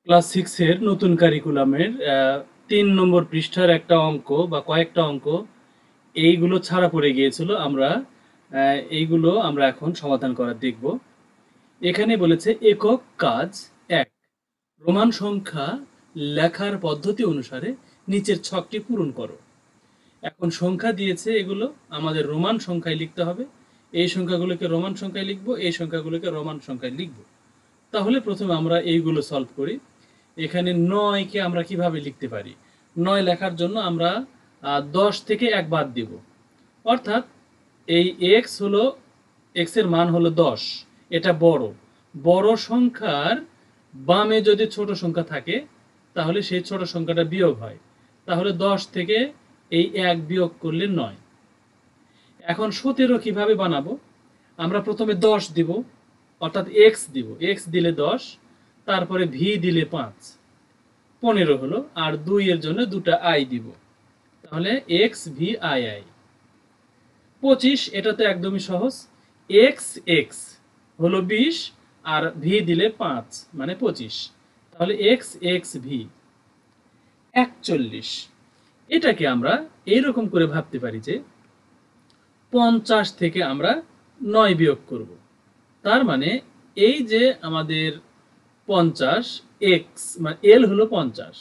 Class 6 এর নতুন কারিকুলামের ৩ নম্বর পৃষ্ঠার একটা অঙ্ক বা কয়েকটা অঙ্ক এইগুলো ছাড়া পড়ে গিয়েছিল। এইগুলো আমরা এখন সমাধান করা দেখব। এখানে বলেছে একক কাজ ১, রোমান সংখ্যা লেখার পদ্ধতি অনুসারে নিচের ছকটি পূরণ করো। এখন সংখ্যা দিয়েছে, এগুলো আমাদের রোমান সংখ্যায় লিখতে হবে। এই সংখ্যাগুলোকে রোমান সংখ্যায় লিখব, এই সংখ্যাগুলোকে রোমান সংখ্যায় লিখব। তাহলে প্রথমে আমরা এইগুলো সলভ করি। এখানে ৯ কে আমরা কিভাবে লিখতে পারি? ৯ লেখার জন্য আমরা ১০ থেকে ১ বাদ দিব। অর্থাৎ এই x হলো, x এর মান হলো ১০, এটা বড়। বড় সংখ্যার বামে যদি ছোট সংখ্যা থাকে তাহলে সেই ছোট সংখ্যাটা বিয়োগ হয়। তাহলে ১০ থেকে এই ১ বিয়োগ করলে ৯। এখন ১৭ কিভাবে বানাবো? আমরা প্রথমে ১০ দিব, অর্থাৎ x দিব, x দিলে ১০, তারপরে v দিলে ৫, ১৫ হলো। আর ২ এর জন্য দুটা i দিব, তাহলে x v i i। ২৫, এটা তো একদমই সহজ। x x হলো ২০ আর v দিলে ৫ মানে ২৫, তাহলে x x v। ৪১, এটাকে আমরা এইরকম করে ভাবতে পারি যে ৫০ থেকে আমরা ৯ বিয়োগ করব। তার মানে এই যে আমাদের ৫০, x মানে l হলো ৫০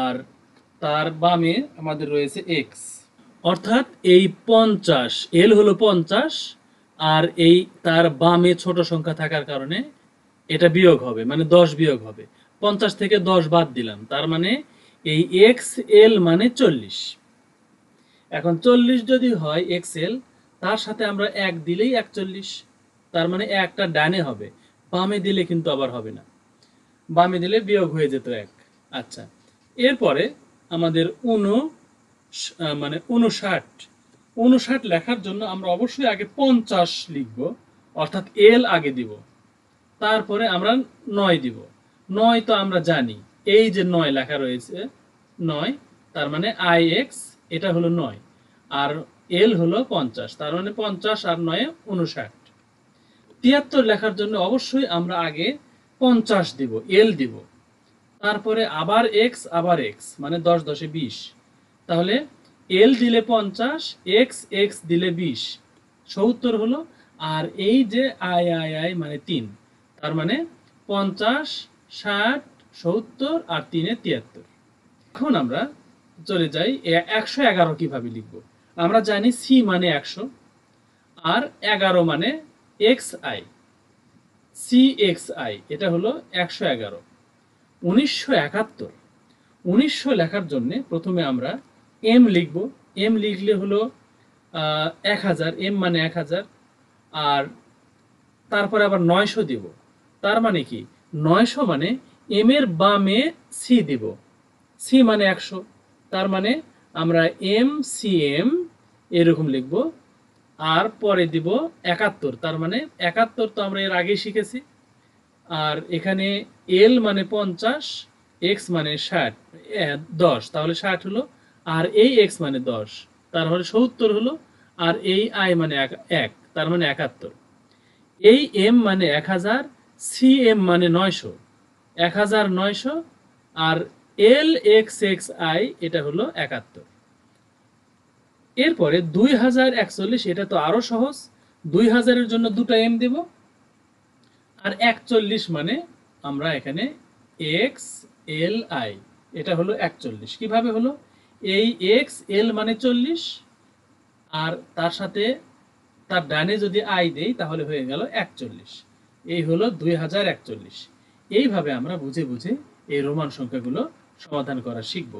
আর তার বামে আমাদের রয়েছে x, অর্থাৎ এই ৫০ l হলো ৫০ আর এই তার বামে ছোট সংখ্যা থাকার কারণে এটা বিয়োগ হবে, মানে ১০ বিয়োগ হবে। ৫০ থেকে ১০ বাদ দিলাম, তার মানে এই xl মানে ৪০। এখন ৪০ যদি হয় xl, তার সাথে আমরা ১ দিলেই ৪১, তার মানে একটা ডানে হবে, বামে দিলে কিন্তু আবার হবে না, বামে দিলে বিয়োগ হয়ে যেত ১। আচ্ছা, এরপরে আমাদের ৫৯ লেখার জন্য আমরা অবশ্যই আগে ৫০ লিখব, অর্থাৎ এল আগে দিব, তারপরে আমরা ৯ দিব। ৯ তো আমরা জানি, এই যে ৯ লেখা রয়েছে ৯, তার মানে ix, এটা হলো ৯ আর এল হলো ৫০, তার মানে ৫০ আর ৯ ৫৯। ৭৩ লেখার জন্য অবশ্যই আমরা আগে ৫০ দিব, এল দিব, তারপরে আবার এক্স আবার এক্স, মানে ১০ ১০ ২০, তাহলে এল দিলে ৫০, এক্স এক্স দিলে ২০, ৭০ হলো। আর এই যে আই আই আই মানে ৩, তার মানে ৫০ ৬০ ৭০ আর ৩ ৭৩। এখন আমরা চলে যাই ১১১ কিভাবে লিখব। আমরা জানি সি মানে ১০০ আর ১১ মানে X I, C X I, এটা হলো ১১১। ১৯৭১, ১৯০০ লেখার জন্য প্রথমে আমরা এম লিখব। এম লিখলে হলো ১০০০, এম মানে ১০০০, আর তারপরে আবার ৯০০ দিব। তার মানে কি ৯০০ মানে এম এর বামে সি দিব, সি মানে ১০০, তার মানে আমরা এম সি এম এরকম লিখব। আর পরে দিব ৭১, তার মানে ৭১ তো আমরা এর আগে শিখেছি। আর এখানে এল মানে ৫০, এক্স মানে ১০, তাহলে ৬০ হলো। আর এই এক্স মানে ১০, তাহলে ৭০ হলো। আর এই আই মানে ১, তার মানে ৭১। এই এম মানে ১০০০, সি এম মানে ৯০০, ১০০০ ৯০০, আর এল এক্স এক্স আই এটা হলো ৭১। এরপরে ২০৪১, এটা তো আরো সহজ। ২০০০ এর জন্য দুটো এম দেব, আর ৪১ মানে আমরা এখানে এক্স এল আই, এটা হলো ৪১। কিভাবে হলো? এই এক্স এল মানে ৪০ আর তার সাথে তার ডানে যদি আই দেই তাহলে হয়ে গেল ৪১। এই হলো ২০৪১। এইভাবে আমরা বুঝে বুঝে এই রোমান সংখ্যাগুলো সমাধান করা শিখব।